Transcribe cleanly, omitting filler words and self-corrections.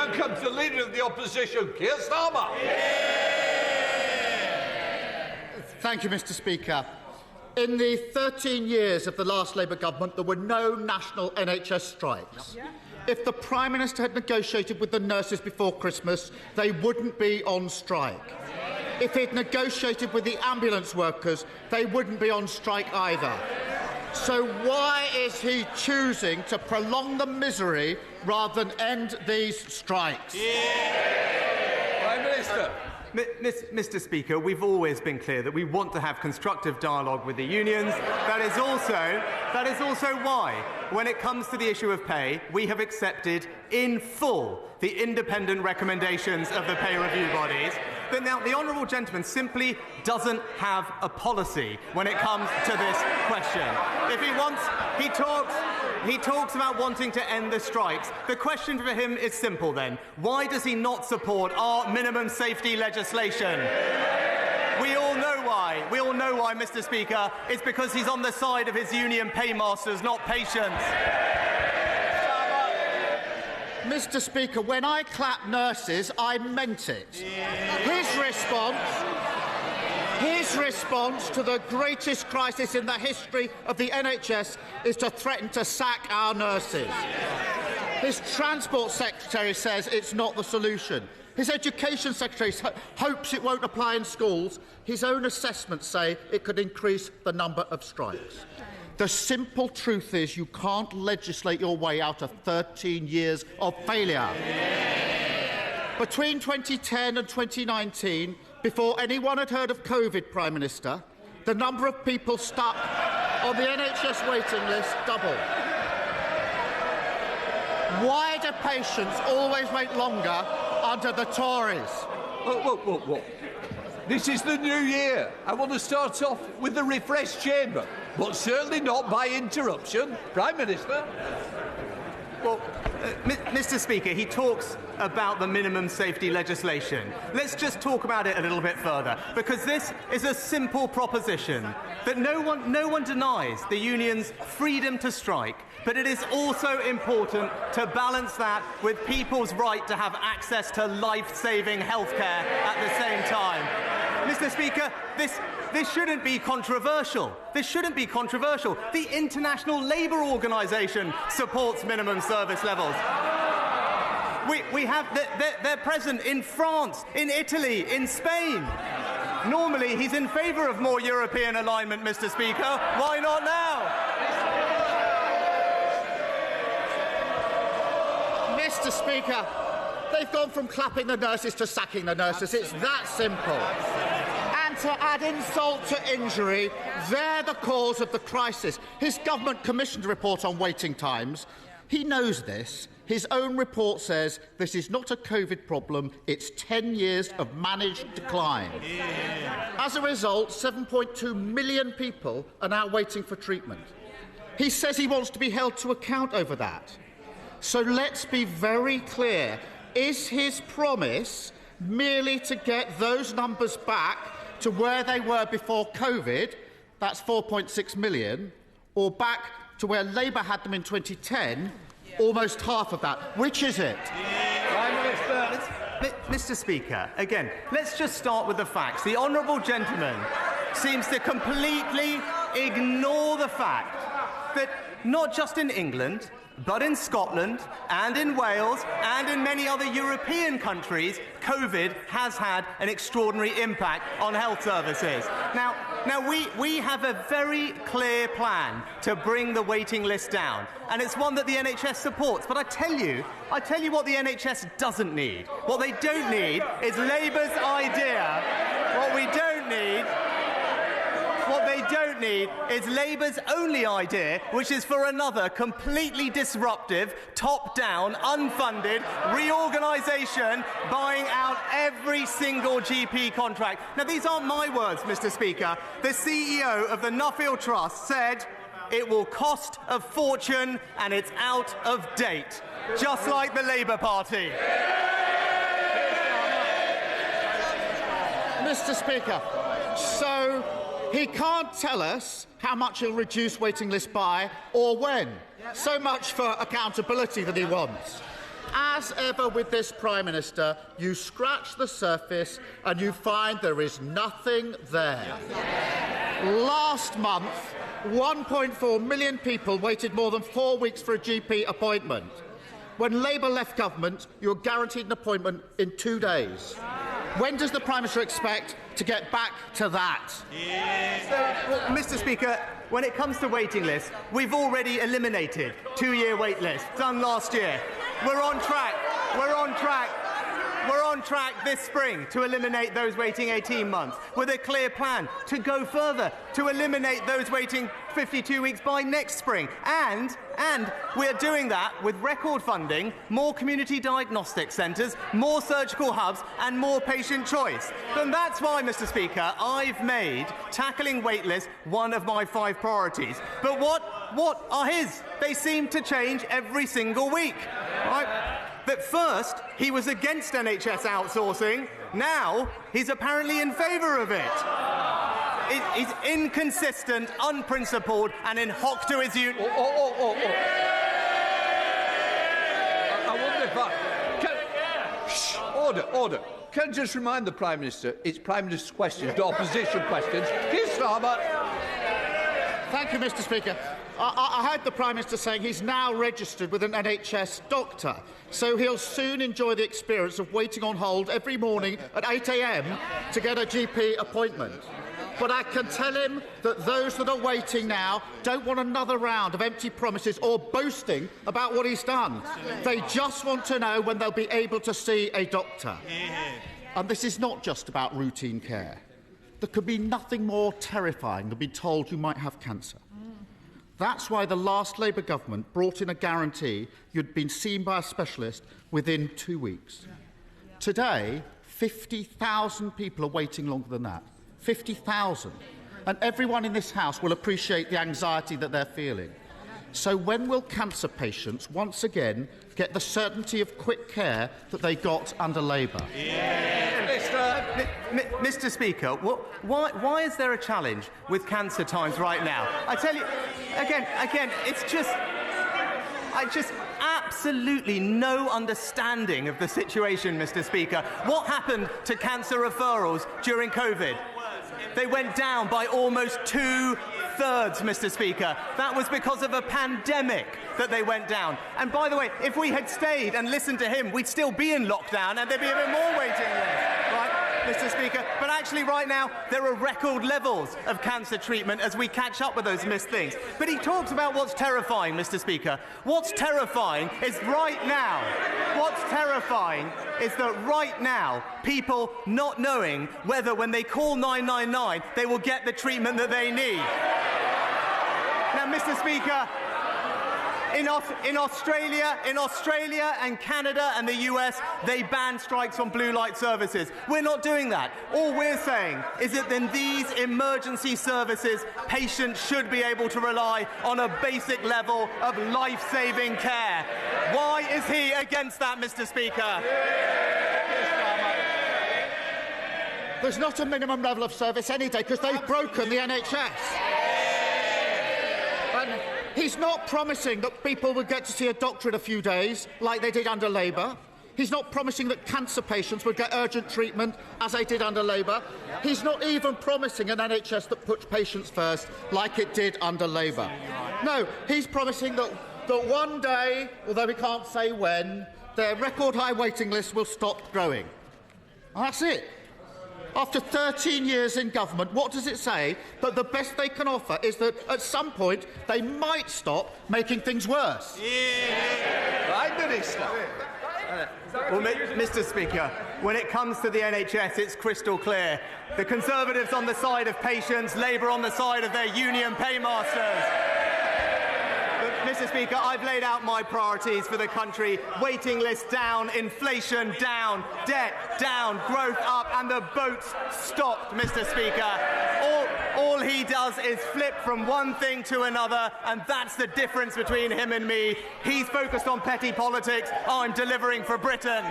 now comes the Leader of the Opposition, Keir Starmer. Thank you, Mr Speaker. In the 13 years of the last Labour government, there were no national NHS strikes. If the Prime Minister had negotiated with the nurses before Christmas, they wouldn't be on strike. If he'd negotiated with the ambulance workers, they wouldn't be on strike either. So why is he choosing to prolong the misery rather than end these strikes? Prime Minister. Mr Speaker, we've always been clear that we want to have constructive dialogue with the unions. That is also why, when it comes to the issue of pay, we have accepted in full the independent recommendations of the pay review bodies. But now the honourable gentleman simply doesn't have a policy when it comes to this question. If he talks about wanting to end the strikes. The question for him is simple then. Why does he not support our minimum safety legislation? We all know why. We all know why, Mr Speaker. It's because he's on the side of his union paymasters, not patients. Mr Speaker, when I clapped nurses, I meant it. His response to the greatest crisis in the history of the NHS is to threaten to sack our nurses. His Transport Secretary says it's not the solution. His Education Secretary hopes it won't apply in schools. His own assessments say it could increase the number of strikes. The simple truth is you can't legislate your way out of 13 years of failure. Between 2010 and 2019, before anyone had heard of COVID, Prime Minister, the number of people stuck on the NHS waiting list doubled. Why do patients always wait longer under the Tories? Whoa. This is the new year. I want to start off with the refreshed chamber, but certainly not by interruption. Prime Minister. Well, Mr Speaker, he talks about the minimum safety legislation. Let's just talk about it a little bit further, because this is a simple proposition that no one denies the union's freedom to strike, but it is also important to balance that with people's right to have access to life-saving healthcare at the same time. Mr Speaker, this shouldn't be controversial. This shouldn't be controversial. The International Labour Organization supports minimum service levels. They're present in France, in Italy, in Spain. Normally, he's in favour of more European alignment, Mr Speaker. Why not now? Mr Speaker, they've gone from clapping the nurses to sacking the nurses. It's that simple. And to add insult to injury, they're the cause of the crisis. His government commissioned a report on waiting times. He knows this. His own report says this is not a COVID problem, it's 10 years of managed decline. As a result, 7.2 million people are now waiting for treatment. He says he wants to be held to account over that. So let's be very clear. Is his promise merely to get those numbers back to where they were before COVID, that's 4.6 million, or back to where Labour had them in 2010, almost half of that? Which is it? Mr Speaker, again, let's just start with the facts. The honourable gentleman seems to completely ignore the fact that not just in England, but in Scotland and in Wales and in many other European countries, COVID has had an extraordinary impact on health services. Now we have a very clear plan to bring the waiting list down, and it's one that the NHS supports. But I tell you what the NHS doesn't need. What they don't need is Labour's idea. What they don't need is Labour's only idea, which is for another completely disruptive, top-down, unfunded reorganisation buying out every single GP contract. Now, these aren't my words, Mr Speaker. The CEO of the Nuffield Trust said it will cost a fortune and it's out of date, just like the Labour Party. Mr Speaker, so he can't tell us how much he'll reduce waiting lists by or when. So much for accountability that he wants. as ever with this Prime Minister, you scratch the surface and you find there is nothing there. Last month, 1.4 million people waited more than 4 weeks for a GP appointment. When Labour left government, you were guaranteed an appointment in 2 days. When does the Prime Minister expect to get back to that? Well, Mr. Speaker, when it comes to waiting lists, we've already eliminated 2-year wait lists, done last year. We're on track. We're on track. We're on track this spring to eliminate those waiting 18 months, with a clear plan to go further, to eliminate those waiting 52 weeks by next spring. And we're doing that with record funding, more community diagnostic centres, more surgical hubs and more patient choice. And that's why, Mr. Speaker, I've made tackling wait lists one of my 5 priorities. But what are his? They seem to change every single week. Right? That first, he was against NHS outsourcing. Now, he's apparently in favour of it. He's inconsistent, unprincipled, and in hock to his union. I wonder if Order. Can I just remind the Prime Minister, it's Prime Minister's questions, not opposition questions. Keir Starmer. Thank you, Mr. Speaker. I heard the Prime Minister saying he's now registered with an NHS doctor, so he'll soon enjoy the experience of waiting on hold every morning at 8 a.m. to get a GP appointment. But I can tell him that those that are waiting now don't want another round of empty promises or boasting about what he's done. They just want to know when they'll be able to see a doctor. And this is not just about routine care. There could be nothing more terrifying than being told you might have cancer. That's why the last Labour government brought in a guarantee you'd been seen by a specialist within 2 weeks. Today, 50,000 people are waiting longer than that. 50,000. And everyone in this House will appreciate the anxiety that they're feeling. So when will cancer patients once again get the certainty of quick care that they got under Labour? Mr. Speaker, why is there a challenge with cancer times right now? I tell you, again, it's just... absolutely no understanding of the situation, Mr. Speaker. What happened to cancer referrals during COVID? They went down by almost 2/3, Mr. Speaker. That was because of a pandemic that they went down. And by the way, if we had stayed and listened to him, we'd still be in lockdown and there'd be a bit more waiting list, right, Mr. Speaker? But actually, right now, there are record levels of cancer treatment as we catch up with those missed things. But he talks about what's terrifying, Mr. Speaker. What's terrifying is right now. What's terrifying is that right now, people not knowing whether when they call 999, they will get the treatment that they need. Now, Mr. Speaker, in Australia and Canada and the US, they ban strikes on blue light services. We're not doing that. All we're saying is that in these emergency services, patients should be able to rely on a basic level of life-saving care. Why is he against that, Mr. Speaker? There's not a minimum level of service any day because they've broken the NHS. And he's not promising that people would get to see a doctor in a few days like they did under Labour. He's not promising that cancer patients would get urgent treatment as they did under Labour. He's not even promising an NHS that puts patients first like it did under Labour. No, he's promising that one day, although we can't say when, their record high waiting list will stop growing. And that's it. After 13 years in government, what does it say? That the best they can offer is that at some point they might stop making things worse. Prime Minister. Well, Mr. Speaker, when it comes to the NHS, it's crystal clear. The Conservatives on the side of patients, Labour on the side of their union paymasters. Mr. Speaker, I've laid out my priorities for the country. Waiting lists down, inflation down, debt down, growth up, and the boat's stopped, Mr. Speaker. All he does is flip from one thing to another, and that's the difference between him and me. He's focused on petty politics. I'm delivering for Britain.